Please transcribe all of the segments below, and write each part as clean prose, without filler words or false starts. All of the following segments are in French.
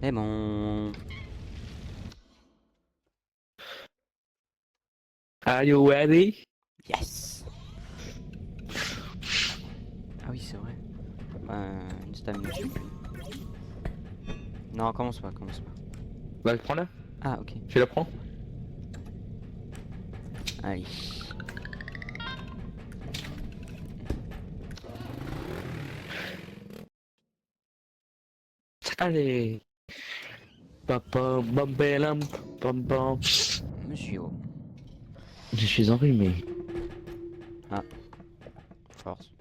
Eh bon. Are you ready? Yes. Ah oui, c'est vrai. Une stamina, je sais plus. Non, commence pas, commence pas. Bah, prends-la. Ah, ok. Tu la prends? Allez. Allez. Pam pam bam bam pam pam. Monsieur. Je suis enrhumé. Ah, force.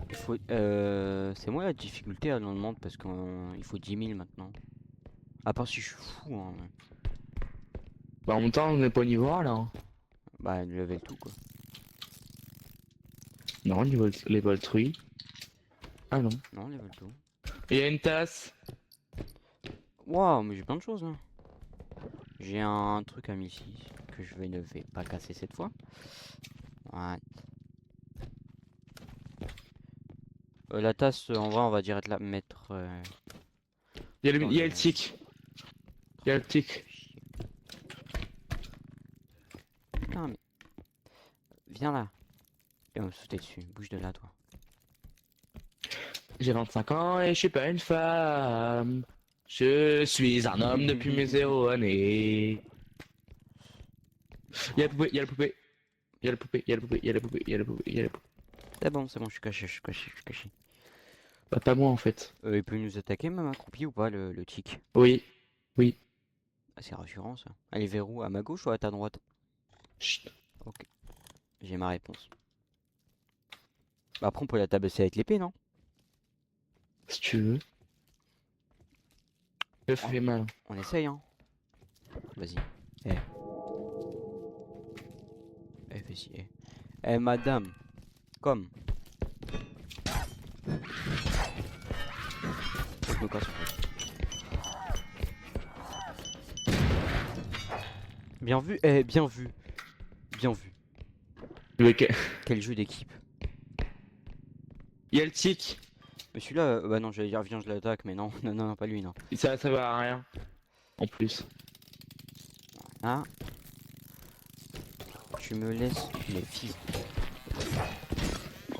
Il faut. C'est moi la difficulté à l'on demande parce qu'il faut 10 000 maintenant. À part si je suis fou, hein. Bah, en même temps, on n'est pas au niveau A là, hein. Bah, level tout quoi. Non, niveau level 3. Ah non. Non, level tout. Il y a une tasse. Waouh, mais j'ai plein de choses là. J'ai un truc à 1006 que je ne vais pas casser cette fois. Ouais. La tasse, en vrai, on va direct la mettre dans Il y a le le. tic. Il y a le tic. Putain, mais. Viens là. Et on va me sauter dessus. Bouge de là, toi. J'ai 25 ans et je suis pas une femme. Je suis un homme depuis mes 0 années. Il y a la poupée, il y a la poupée. Il y a la poupée, il y a la poupée, il y a la poupée, il y a la poupée, il y a la poupée. C'est bon, je suis caché, je suis caché, je suis caché. Bah, pas moi en fait. Il peut nous attaquer même accroupi ou pas, le tic? Oui, oui. Ah, c'est rassurant ça. Elle est vers où? À ma gauche ou à ta droite? Chut. Ok, j'ai ma réponse. Bah, après, on peut la tabasser avec l'épée, non? Si tu veux. Je Oh, fais mal. on essaye, hein. Vas-y. Eh, fais-ci, eh. Eh, madame, comme. Faut que je me casse, en fait. Bien vu, bien vu. Bien vu. Ok. Quel jeu d'équipe. Il y a le tic. Mais celui-là, bah non, j'allais dire, viens, je l'attaque, mais non, non, non, non, pas lui, non. Ça va à rien. En plus. Ah, tu me laisses me vivre.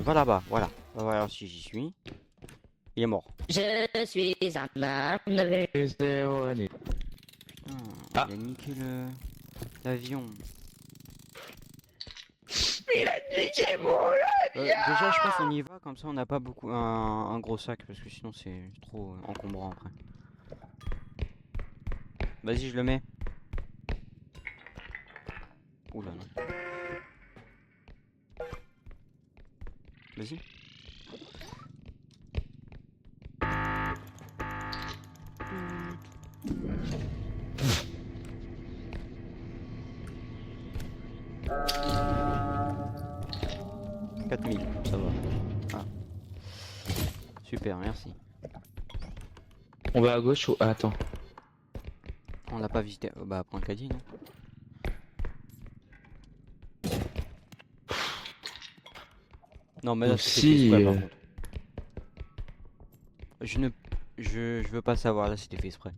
Va là-bas, voilà. On va voir si j'y suis. Il est mort. Je suis un homme de... Les 0 années. Putain, Ah. il a niqué l'avion. Il a niqué mon Déjà, je pense avion. qu'on y va, comme ça on n'a pas beaucoup un gros sac, parce que sinon c'est trop encombrant après. Vas-y, je le mets. Oula, non. Vas-y. « 4000, ça va. Ah, super, merci. On va à gauche ou... Ah, attends. On l'a pas visité. Bah, point caddie, non? Non, mais là c'était fait Aussi. exprès par contre. Je ne. Je veux pas savoir, là c'était fait exprès.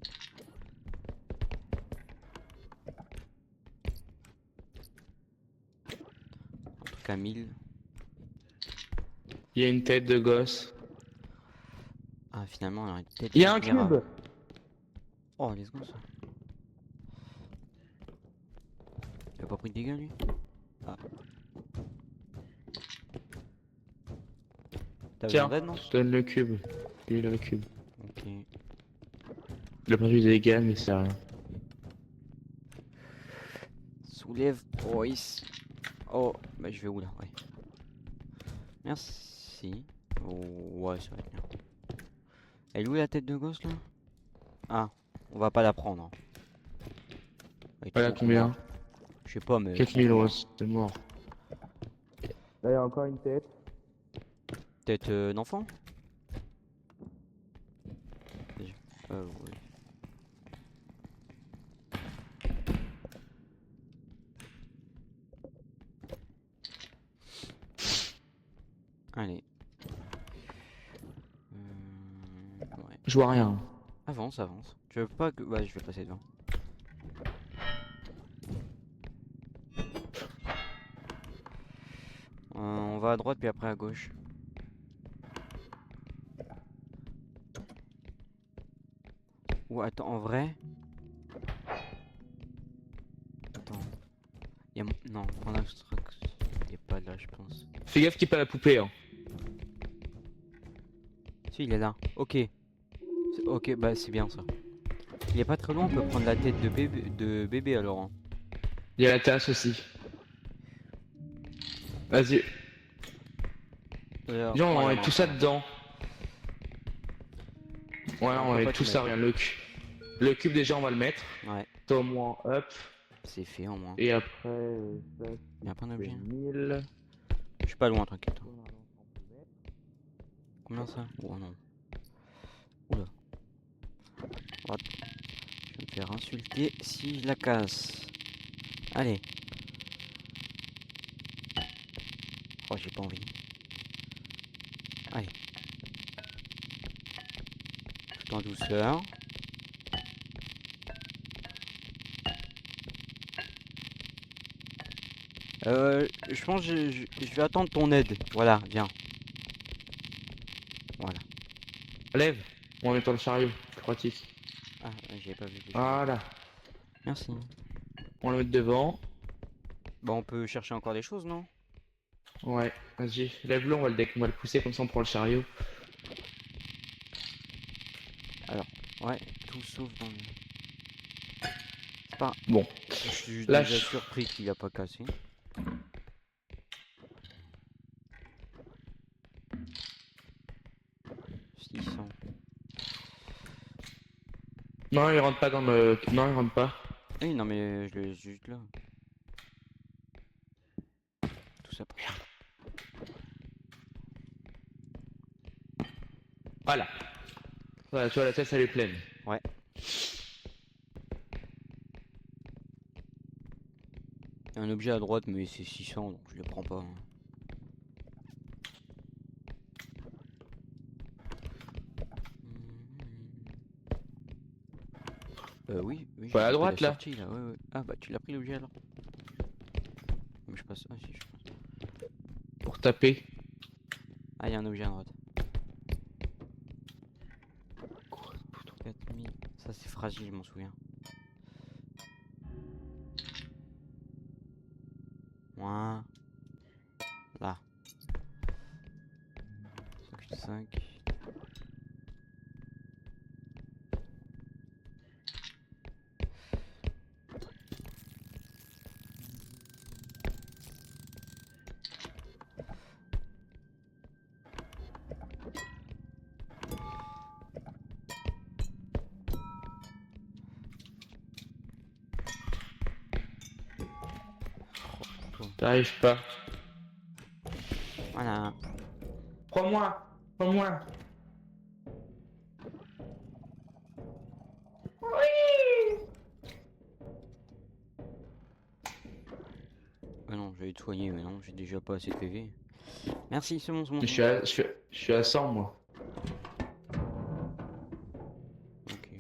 Un truc à 1000. Il y a une tête de gosse. Ah, finalement, on aurait peut-être Il y dû a un venir cube. avant. Oh, les secondes ça. Il a pas pris de dégâts lui? Ah. T'as besoin Tiens, d'aide, non? je te donne le cube. Il est le cube. Ok. Il a perdu des dégâts, mais c'est rien. Soulève, Boris. Oh, bah je vais où là? Ouais. Merci. Oh, ouais, ça va être bien. Elle est où la tête de gosse là? Ah, on va pas la prendre, hein. Elle est Voilà trop combien? encombrante. Je sais pas, mais elle est trop 4000 euros, encombrante. c'est mort. Là, il y a encore une tête. Tête d'enfant? Vas-y. Ouais. Allez. Ouais. Je vois rien. Avance, avance. Tu veux pas que... Ouais, je vais passer devant. On va à droite puis après à gauche. Ou attends, en vrai... Attends. Non, en abstract... Il est pas là, je pense. Fais gaffe qu'il n'y ait pas la poupée. Hein. Si, il est là. Ok. Ok, bah c'est bien ça. Il est pas très loin, on peut prendre la tête de bébé alors. Hein. Il y a la tasse aussi. Vas-y. Viens, on va mettre tout ça dedans. Ouais, on va mettre tout ça, regarde, le cube déjà on va le mettre. Ouais, Ça au moins, hop. c'est fait au moins. Et après, ça Il y a plein c'est d'objets. 1000. Je suis pas loin, t'inquiète. Combien ça? Oh non. Oula. Oh, je vais me faire insulter si je la casse. Allez. Oh, j'ai pas envie. Allez. Tout en douceur. Je pense que je vais attendre ton aide. Voilà, viens. Voilà. Lève. On va mettre dans le chariot. C'est pratique. Ah, j'avais pas vu. Voilà. Merci. On va le mettre devant. Bon, on peut chercher encore des choses, non? Ouais, vas-y. Lève-le, on va le pousser comme ça on prend le chariot. Ouais, tout sauf dans le... C'est pas... Bon. Je suis Là, déjà surpris qu'il a pas cassé. $600. Non, il rentre pas dans le. Non, il rentre pas. Oui, non mais je l'ai juste là. Tout ça pour... Voilà. Voilà, tu vois, la tête elle est pleine. Ouais. Il y a un objet à droite, mais c'est 600, donc je le prends pas. Hein. Oui, oui. Ouais, à j'ai pris droite, la là. sortie, là. Ouais, ouais. Ah bah tu l'as pris l'objet alors. Mais je passe. Ah si, je passe. Pour taper. Ah, il y a un objet à droite. 4000. Ça c'est fragile, je m'en souviens. Moi. Là. 5. T'arrives pas. Voilà. Prends-moi. Prends-moi. Non, je vais te soigner, mais non, j'ai déjà pas assez de PV. Merci, c'est bon, c'est bon. Je suis à 100 moi. Ok.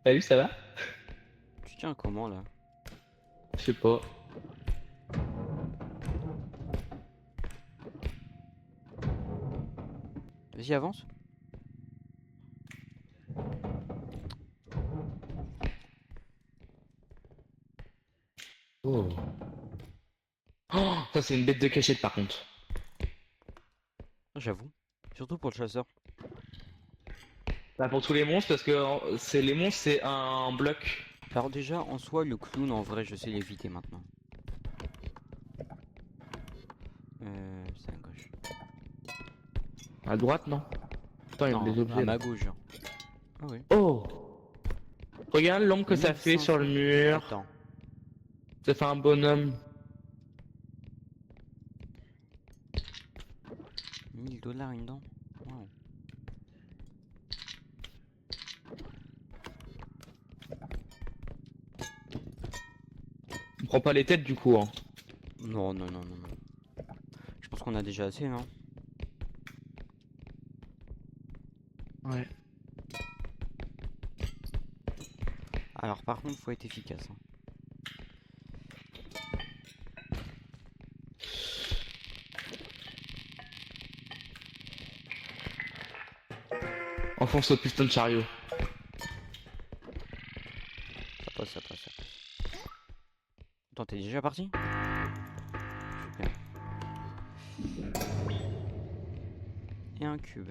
Salut, ça va? Tu tiens comment là? Je sais pas. Vas-y, avance. Oh. Oh, ça c'est une bête de cachette par contre. J'avoue. Surtout pour le chasseur. Bah, pour tous les monstres parce que c'est les monstres c'est un bloc. Alors déjà, en soi, le clown, en vrai, je sais l'éviter maintenant. C'est à gauche. À droite non? Attends, il y a Non, des objets. à ma Là. gauche, genre. Ah oui. Oh! Regarde l'ombre que ça fait 1500. sur le mur. Attends. Ça fait un bonhomme. 1000$ une dent. Wow. prends pas les têtes du coup, hein. Non, non, non, non, non. Je pense qu'on a déjà assez, non? Ouais. Alors par contre, faut être efficace, hein. Enfonce le piston de chariot. Ça passe, ça passe, ça passe. Attends, t'es déjà parti? Super. Et un cube.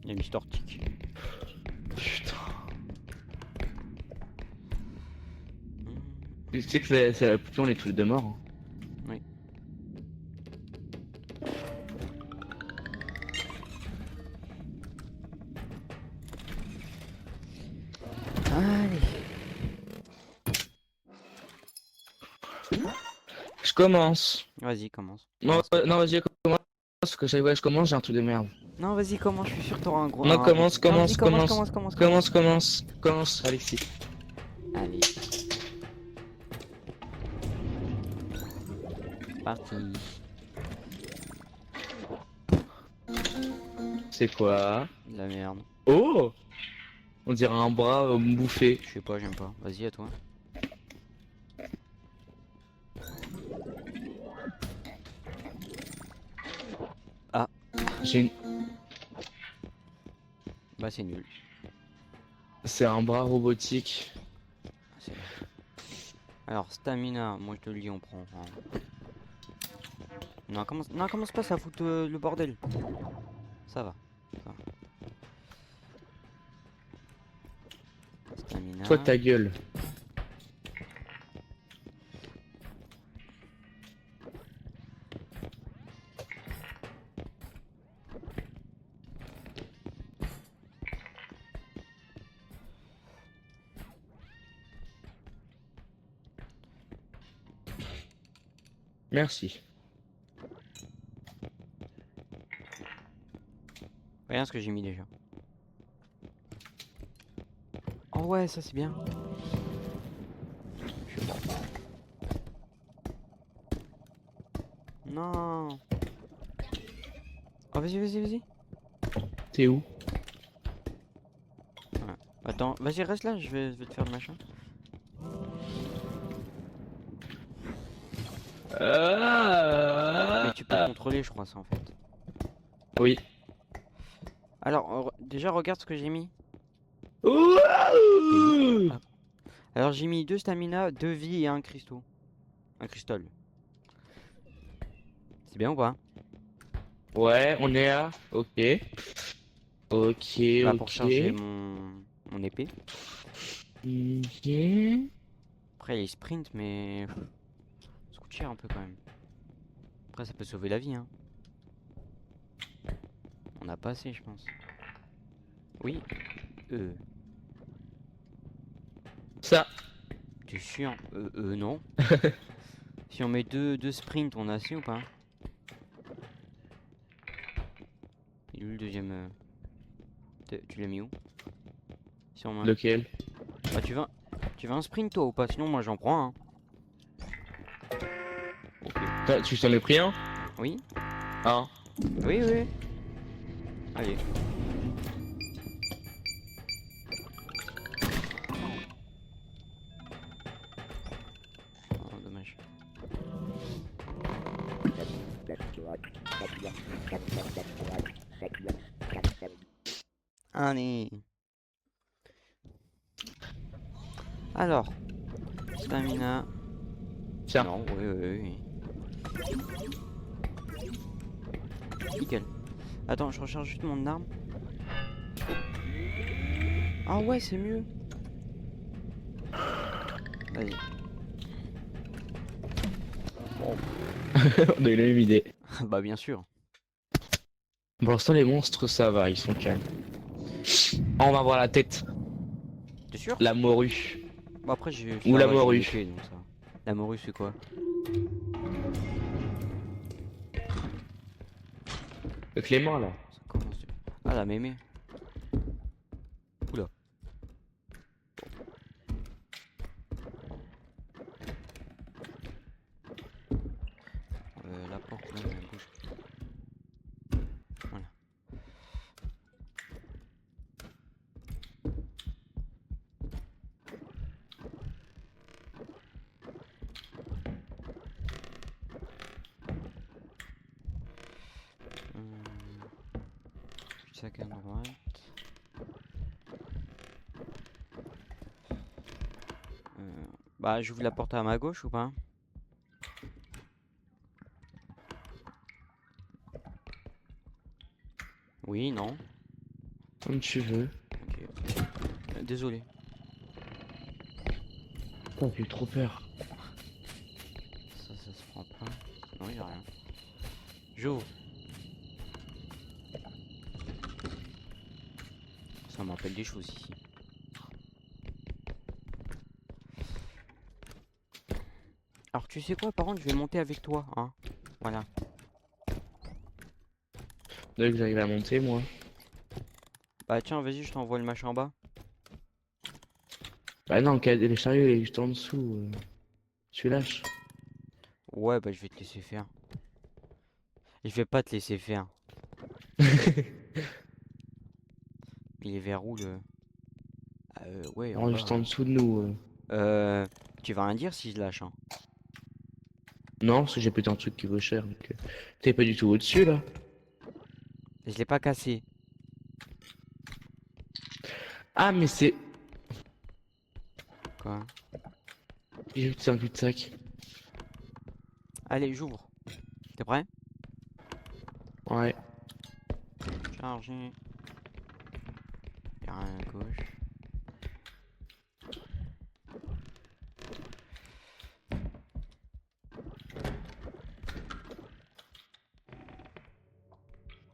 Il y a Mister Tic. Putain. Hmm. Tu sais que c'est la poupée, on est tous les deux morts. Hein. Oui. Allez. Je commence. Vas-y, commence. Non, Commence. non, vas-y, commence. Parce que chaque fois que je commence, j'ai un truc de merde. Non, vas-y, commence. Je suis sûr que t'auras un gros. Non, un commence, bon- Non, vas-y, commence. Commence, Alexis. Allez. C'est parti. C'est quoi? De la merde. Oh! On dirait un bras bouffé. Je sais pas, j'aime pas. Vas-y, à toi. J'ai une... Bah, c'est nul. C'est un bras robotique. C'est- Alors, stamina, moi je te le dis, on prend. Non, commence pas, ça fout le bordel. Ça va. Ça va. Stamina. Toi ta gueule. Merci. Regarde ce que j'ai mis déjà. Oh ouais, ça c'est bien. Je sais pas. Non. Oh vas-y, vas-y, vas-y. T'es où? Attends, vas-y, reste là, je vais te faire le machin. Mais tu peux contrôler, je crois, ça en fait. Oui. Alors, déjà, regarde ce que j'ai mis. Ouah. Alors, j'ai mis 2 stamina, 2 vie et un cristaux. Un cristal. C'est bien ou pas? Ouais, on est à... Ok. Ok, Là, ok. pour charger mon épée. Ok. Après, il sprint, mais ça coûte cher un peu quand même. Après, ça peut sauver la vie, hein. On a pas assez, je pense. Oui. Ça. T'es sûr? Non. Si on met deux sprints, on a assez ou pas? Il est où le deuxième? Tu l'as mis où? Sur moi. Lequel? Ah, tu veux un sprint toi ou pas? Sinon, moi j'en prends un. Ok. Tu t'en es pris un? Oui? Un. Oui, oui. Allez. Oh, dommage. Allez. Alors. Stamina. Tiens. Non, oui, oui, oui. Nickel. Attends, je recharge juste mon arme. Ah ouais, c'est mieux. Vas-y. On a eu la même idée. Bah bien sûr. Pour l'instant, les monstres, ça va, ils sont calmes. On va voir la tête. T'es sûr? La morue. Bon après j'ai... Ou la j'ai une morue. épée, donc ça. La morue c'est quoi? Le Clément là. Ça commence. Ah la mémé. Oula. La porte là, elle bouge. Voilà. Sac à droite. Bah j'ouvre la porte à ma gauche ou pas? Oui, non. Comme tu veux. Ok. Désolé. Putain, j'ai eu trop peur. Ça se prend pas. Non, y a rien. J'ouvre. Ça me rappelle des choses ici. Alors tu sais quoi, par contre, je vais monter avec toi, hein. Voilà. Dès que j'arrive à monter, moi. Bah tiens, vas-y, je t'envoie le machin en bas. Bah non, le chariot il est juste en dessous. Tu lâches. Ouais, bah je vais te laisser faire. Je vais pas te laisser faire. Il est vers où le... ouais, en Non, bas. juste en dessous de nous. Tu vas rien dire si je lâche, hein. Non, parce que j'ai pété un truc qui vaut cher. Donc, t'es pas du tout au-dessus là. Je l'ai pas cassé. Ah, mais c'est. Quoi? J'ai vu que c'est un cul-de-sac. Allez, j'ouvre. T'es prêt? Ouais. Chargé. Y'a rien à gauche.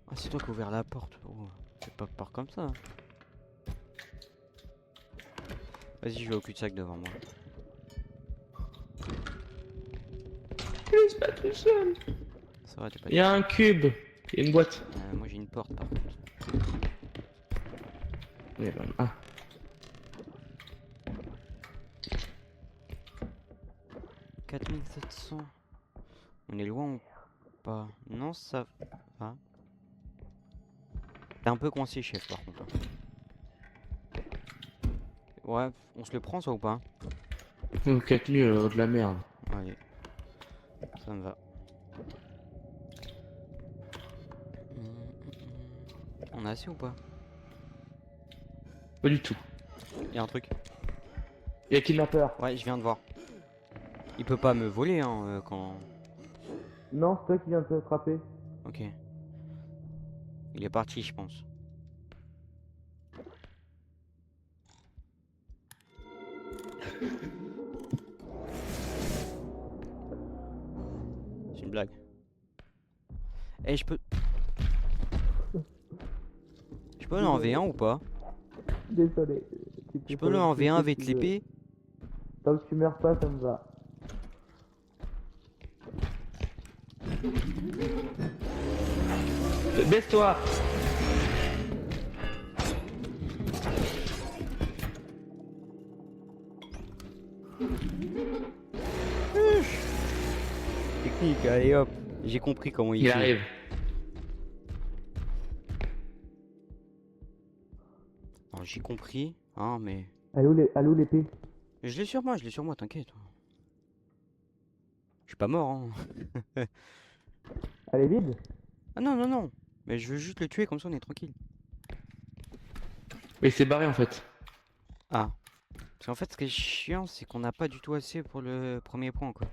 Ah, c'est toi qui as ouvert la porte. Oh, fais pas peur comme ça. Vas-y, je vais au cul-de-sac devant moi. Je suis pas tout seul. Ça va, t'es pas Il y a un cube. Il y a une boîte. moi j'ai une porte par contre. Mais ben, ah. « 4700. On est loin ou pas? Non, ça va. T'es un peu coincé, chef, par contre, hein. Ouais, on se le prend ça ou pas? 4 nuits de la merde. Allez, ça me va. On a assez ou pas? Pas du tout. Y'a un truc. Il y a kidnapper. Ouais, je viens de voir. Il peut pas me voler, hein, quand... Non, c'est toi qui viens de te frapper. Ok. Il est parti, je pense. C'est une blague. Eh, je peux... Je peux le en V1 ou pas? Désolé. Je peux le en V1 avec l'épée? Tant que tu meurs pas, ça me va. Baisse-toi. Technique, allez hop. J'ai compris comment il Il fait. arrive. Alors, j'ai compris, hein, mais... Allô l'épée. Je l'ai sur moi, t'inquiète. Je suis pas mort, hein. Elle est vide. Ah non, non, non. Mais je veux juste le tuer, comme ça on est tranquille. Mais c'est barré en fait. Ah. Parce qu'en fait, ce qui est chiant, c'est qu'on n'a pas du tout assez pour le premier point, quoi.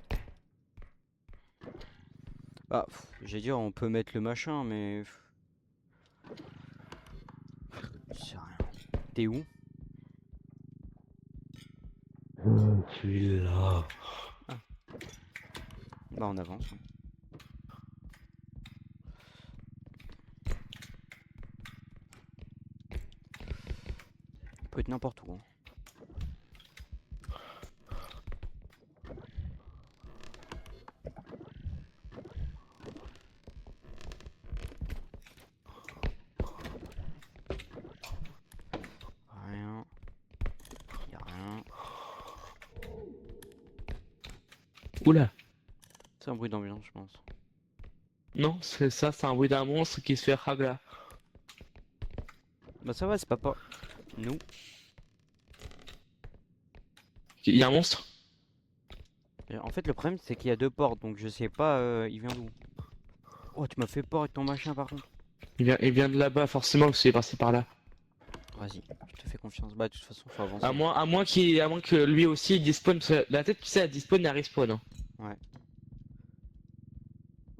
Bah, j'ai dire, on peut mettre le machin, mais... Je sais rien. T'es où? Je suis là. Bah, on avance, hein. On peut être n'importe où, hein. Oula. C'est un bruit d'ambiance, je pense. Non, c'est ça, c'est un bruit d'un monstre qui se fait ragla. Bah ça va, c'est pas nous. Il y a un monstre? Et en fait, le problème, c'est qu'il y a deux portes, donc je sais pas, il vient d'où. Oh, tu m'as fait peur avec ton machin, par contre. Il vient de là-bas, forcément, parce qu'il est passé par là. Vas-y, je te fais confiance. Bah, de toute façon, faut avancer. À moins que lui aussi il despawn, parce que la tête, tu sais, elle despawn et elle respawn. Hein.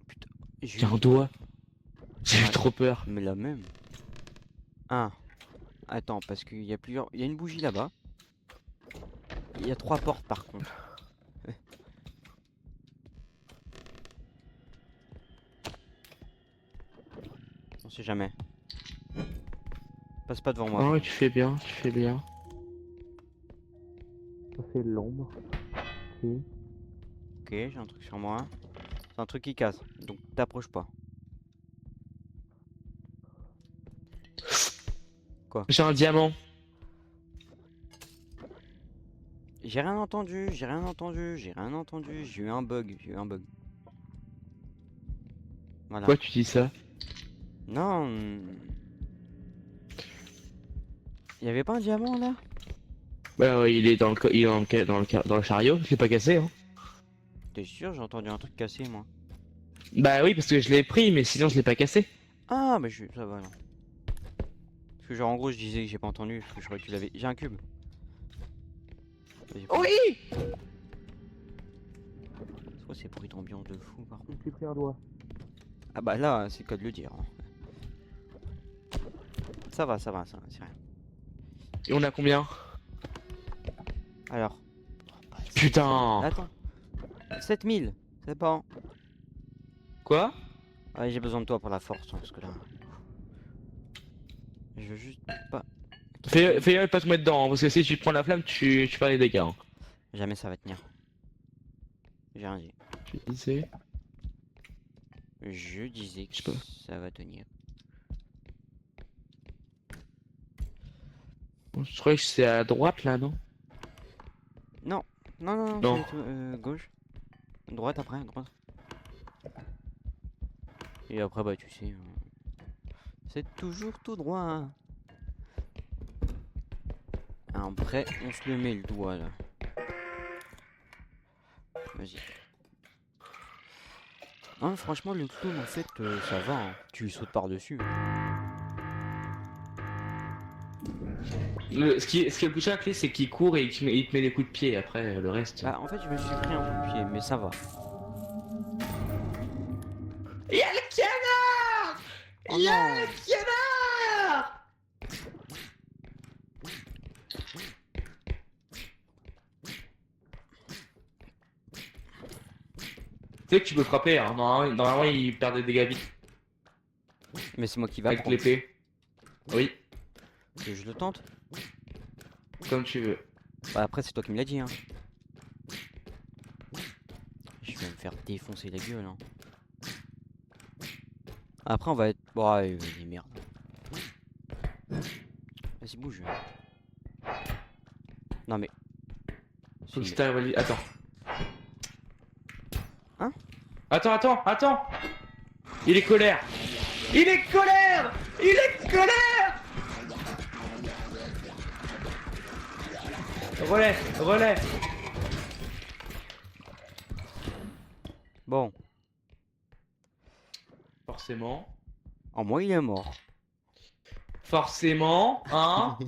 Putain, J'ai un doigt. J'ai eu Ah, trop peur. mais la même. Ah, attends, parce qu'il y a plusieurs. Il y a une bougie là-bas. Il y a 3 portes par contre. On sait jamais. Passe pas devant moi. Ah par ouais, contre. tu fais bien, tu fais bien. Ça fait l'ombre. Ok. Ok, j'ai un truc sur moi. C'est un truc qui casse, donc t'approches pas. J'ai un diamant. J'ai rien entendu, j'ai rien entendu, j'ai rien entendu. J'ai eu un bug, j'ai eu un bug. Voilà. Pourquoi tu dis ça? Non. Il y avait pas un diamant là? Bah ouais, il est dans le, il est dans le chariot, je l'ai pas cassé. Hein. T'es sûr? J'ai entendu un truc cassé moi. Bah oui, parce que je l'ai pris, mais sinon je l'ai pas cassé. Ah, mais ça va là. Parce que genre en gros je disais que j'ai pas entendu, parce que je croyais que tu l'avais. J'ai un cube. Vas-y, prends. Oui! C'est quoi ces bruits d'ambiance de fou par contre? J'ai pris un doigt. Ah bah là, c'est le cas de le dire. Hein. Ça va, c'est rien. Et on a combien? Alors. Putain! Attends. 7000, c'est pas. Quoi? Ouais, j'ai besoin de toi pour la force, hein, parce que là. Je veux juste pas. Fais gaffe de pas te mettre dedans, hein, parce que si tu prends la flamme, tu fais des dégâts. Hein. Jamais ça va tenir. J'ai rien dit. Tu disais? Je disais que Je sais pas. ça va tenir. Je crois que c'est à droite là, non? Non, non, Non. c'est gauche. Droite après, droite. Et après, bah tu sais. C'est toujours tout droit. Après, on se le met le doigt là. Vas-y. Hein, franchement, le clown en fait, ça va. Hein. Tu lui sautes par-dessus. Ce qui est le plus cher, c'est qu'il court et il te met des coups de pied. Après, le reste. Bah, en fait, je me suis pris un coup de pied, mais ça va. Y'a le canard! Oh Y'a non. le canard! Tu sais que tu peux frapper, hein. Normalement il perd des dégâts vite. Mais c'est moi qui va Avec prendre. l'épée. Oui, Que je le tente. comme tu veux. Bah, après, c'est toi qui me l'as dit. Hein. Je vais me faire défoncer la gueule. Hein. Après, on va être. Bon, ouais, merde. Vas-y, bouge. Non, mais. Faut que Si- si t'arrives à lui. Attends. Hein? Attends! Il est colère! Il est colère! Il est colère! Relais! Bon. Forcément. En moi, il est mort. Forcément, hein?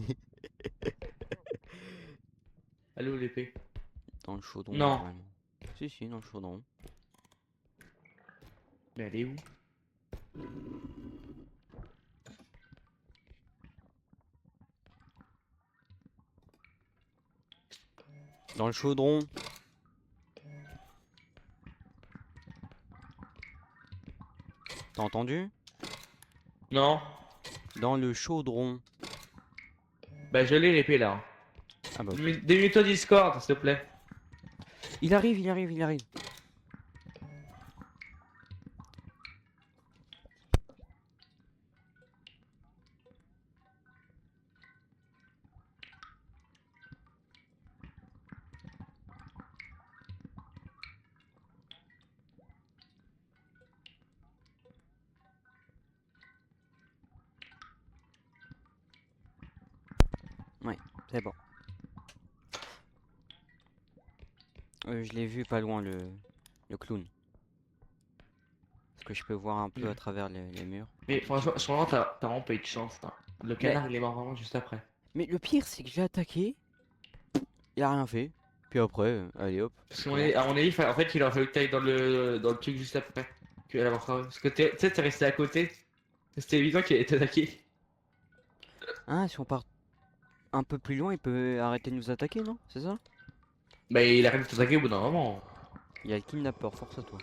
Allô l'épée. Dans le chaudron. Non. Normalement. Si, dans le chaudron. Mais elle est où? Dans le chaudron. T'as entendu? Non. Dans le chaudron. Bah je l'ai l'épée là. Ah bah. Ok. Démute-toi Discord, s'il te plaît. Il arrive. C'est bon. Je l'ai vu pas loin, le clown. Parce que je peux voir un peu à travers les murs. Mais franchement, t'as vraiment pas eu de chance, hein. Le canard, il est mort vraiment juste après. Mais le pire, c'est que j'ai attaqué, il a rien fait. Puis après, allez hop. Parce à mon avis, en fait, il aurait fallu que t'ailles dans le truc juste après. Parce que tu sais, t'es resté à côté. C'était évident qu'il allait t'attaquer. Ah, si on part un peu plus loin, il peut arrêter de nous attaquer, non? C'est ça? Bah, il arrête de t'attaquer au bout d'un moment. Il y a le kidnappeur, force à toi.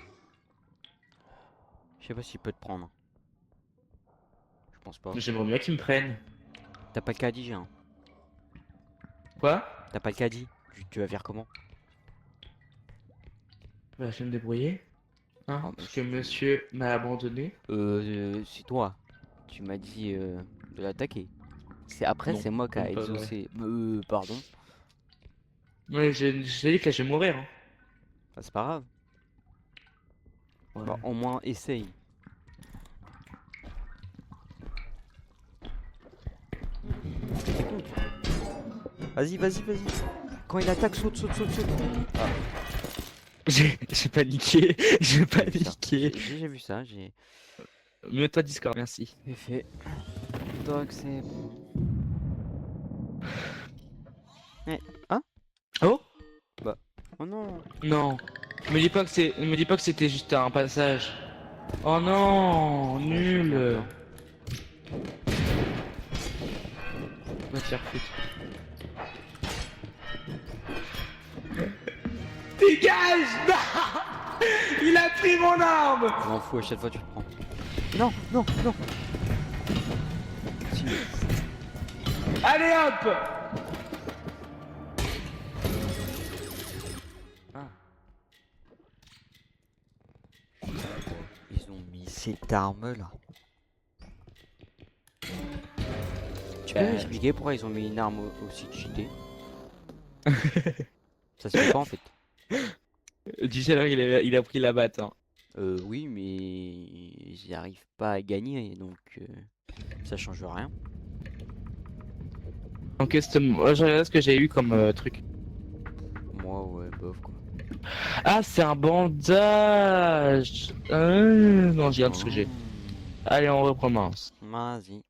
Je sais pas s'il peut te prendre. Je pense pas. J'aimerais bien qu'il me prenne. T'as pas le caddie, hein. Quoi? T'as pas le caddie. Tu vas faire comment? Bah, je vais me débrouiller. Hein, Oh, parce que monsieur m'a abandonné. C'est toi. Tu m'as dit de l'attaquer. Après, Non, c'est moi qui a c'est pas vrai. exaucé. Pardon. Ouais, j'ai dit que là, je vais mourir. Hein. Bah, c'est pas grave. Ouais. Bah, au moins, essaye. C'est con. Vas-y, vas-y, vas-y. Quand il attaque, saute, saute, saute, saute. Ah, J'ai paniqué. J'ai j'ai vu ça. paniqué. J'ai vu ça, j'ai Mets-toi Discord, merci. fait. Donc c'est bon. Ah? Oh? Oh non. Non. Me dis pas que c'était juste un passage. Oh non, Ouais, j'ai bien nul. peur. Va te faire foutre. Dégage! Non! Il a pris mon arme! Je m'en fous, à chaque fois tu le prends. Non, non, non. Si. Allez hop! Ah. Ils ont mis cette arme là. Tu peux m'expliquer pourquoi ils ont mis une arme aussi cheatée? Ça se fait pas en fait. Du alors il a pris la batte. Hein. Oui, mais ils arrivent pas à gagner donc ça change rien. En custom, moi je regarde ce que j'ai eu comme truc. Moi, ouais, bof quoi. Ah, c'est un bandage! Non, j'ai rien de ce que j'ai. Allez, on recommence. Vas-y.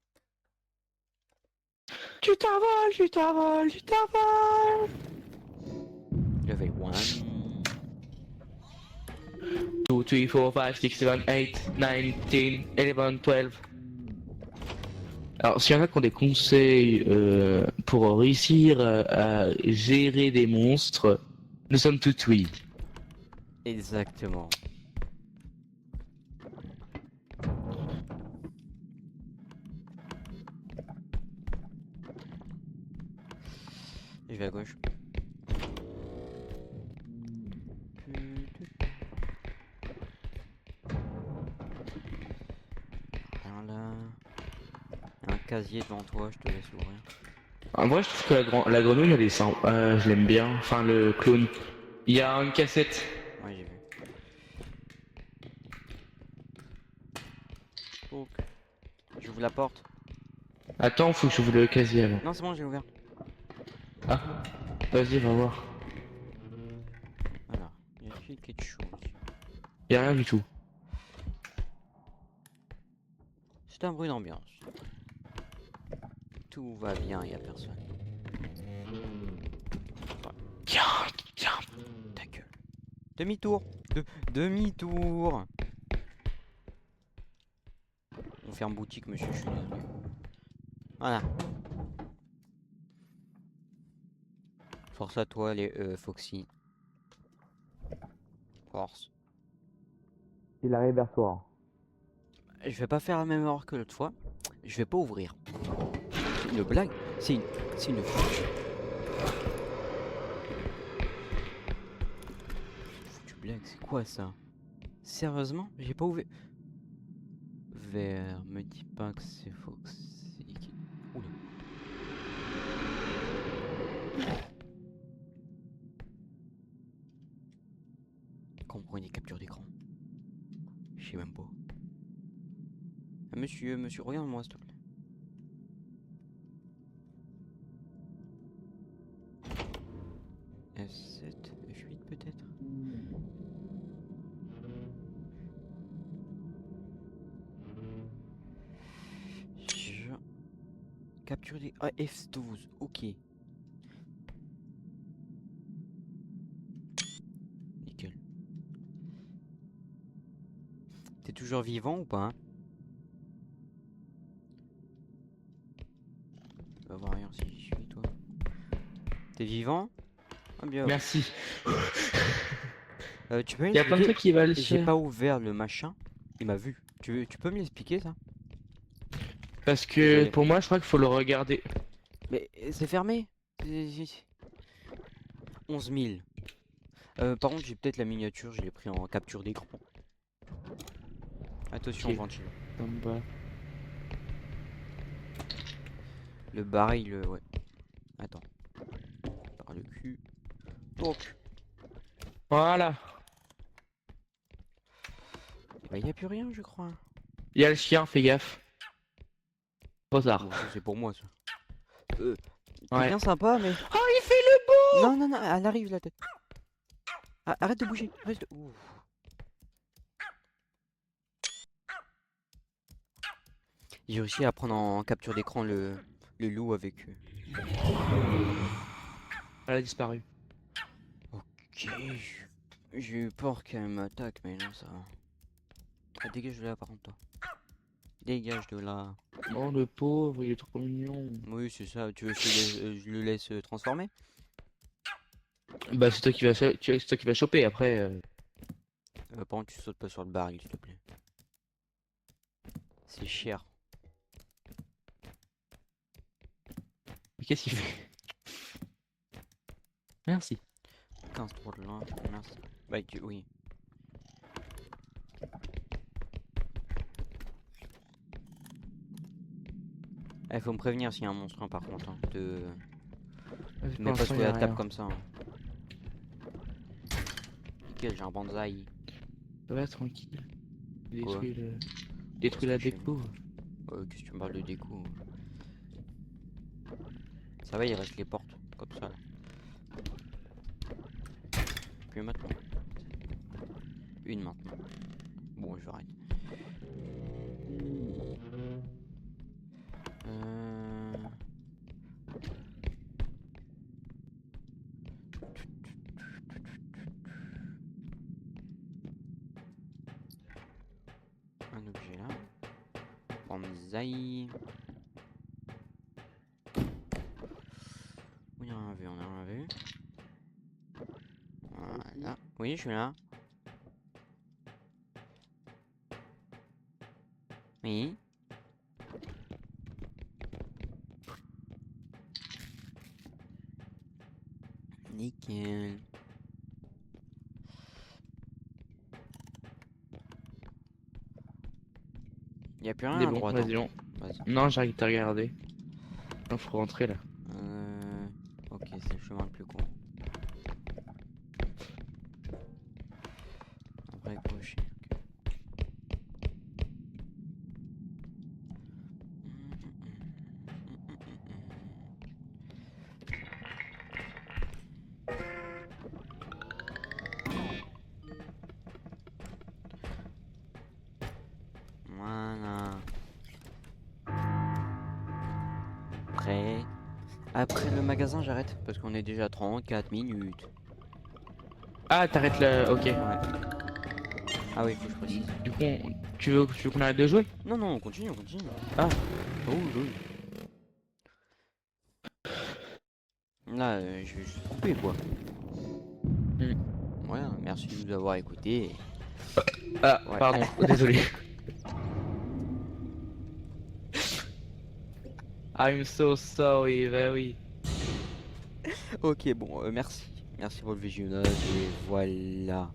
Tu t'envoles, tu t'envoles, tu t'envoles! Level 1. 2, 3, 4, 5, 6, 7, 8, 9, 10, 11, 12. Alors, s'il y en a qui ont des conseils pour réussir à gérer des monstres, nous sommes tout oui. Exactement. Je vais à gauche. Rien là. Il y a un casier devant toi, je te laisse ouvrir. En vrai, je trouve que la grenouille, elle est sympa. Je l'aime bien. Enfin, le clone. Il y a une cassette. Ouais, j'ai vu. Donc, j'ouvre la porte. Attends, faut que j'ouvre le casier avant. Non, c'est bon, j'ai ouvert. Ah, vas-y, va voir. Alors, y a-t-il quelque chose? Y a rien du tout. C'est un bruit d'ambiance. Tout va bien, y a personne. Tiens, tiens. Ta gueule. Demi-tour. Demi-tour. On ferme boutique, monsieur, je suis désolé. Voilà. Force à toi, les Foxy. Force. Il arrive vers toi. Je vais pas faire la même erreur que l'autre fois. Je vais pas ouvrir. C'est une blague. C'est une foutue blague. C'est quoi ça? Sérieusement? J'ai pas ouvert. Vert, me dis pas que c'est Foxy. Oula. Comprenez capture d'écran. Je sais même pas. Monsieur, regarde-moi s'il te plaît. F7, F8 peut-être. Je... Capture des... Ah, F12, ok. Nickel. T'es toujours vivant ou pas hein? On va voir rien si je suis toi. T'es vivant? Ah bien. Merci. Tu peux Il y a plein de m'expliquer? trucs qui valent J'ai cher. pas ouvert le machin. Il m'a vu. Tu peux m'expliquer ça? Parce que Désolé. pour moi, je crois qu'il faut le regarder. Mais c'est fermé. 11 000. Par contre, j'ai peut-être la miniature, je l'ai pris en capture d'écran. Attention, Ok. ventile. En bas. Le baril, ouais. Attends. Par le cul. Donc, Voilà. bah, y a plus rien, je crois. Il y a le chien, fais gaffe. Trop tard. Bon, ça, c'est pour moi, ça. T'es Ouais. bien sympa, mais. Oh, il fait le beau. Non, non, non, elle arrive, la tête. Ah, arrête de bouger. Arrête de... Ouh. J'ai réussi à prendre en capture d'écran le loup avec... Elle a disparu. Ok, j'ai eu peur qu'elle m'attaque, mais non, ça va. Ah, dégage de là, par contre, toi. Dégage de là. Oh, le pauvre, il est trop mignon. Oui, c'est ça. Tu veux que je le laisse transformer? Bah, c'est toi qui vas, c'est toi qui vas choper après. Par contre, tu sautes pas sur le baril, s'il te plaît. C'est cher. Mais qu'est-ce qu'il fait? Merci. 15 trop de loin, merci. Bah, oui. Il faut me prévenir s'il y a un monstre, hein, par contre. Hein, mais pas sous la table comme ça. Hein. Nickel, j'ai un bonsaï. Ça va, tranquille. Quoi? Détruis la Qu'est-ce que je fais, déco. Qu'est-ce que tu me parles de déco? Ça va, il reste les portes, comme ça. Là. Plus maintenant. Une maintenant. Bon, je vais arrêter. Un objet là. Bonsaï. On a rien vu, on a rien vu. Voilà. Oui, je suis là. Oui. Nickel. Y a plus rien Des à bons, droite. vas-y, Hein. bon. Vas-y. Non, j'arrive à regarder. Non, faut rentrer là. Ok, c'est le chemin le plus court. Après gauche. Voilà. Après le magasin, j'arrête parce qu'on est déjà à 34 minutes. Ah, t'arrêtes là, ok. Ouais. Ah oui, faut que je précise. Du coup, tu veux qu'on arrête de jouer? Non, non, on continue, on continue. Ah. Oh, oui. Là, je vais juste couper quoi. Voilà, merci de nous avoir écoutés. Ah, Ouais. pardon, désolé. I'm so sorry, bah oui. Ok, bon, merci. Merci pour le visionnage et voilà.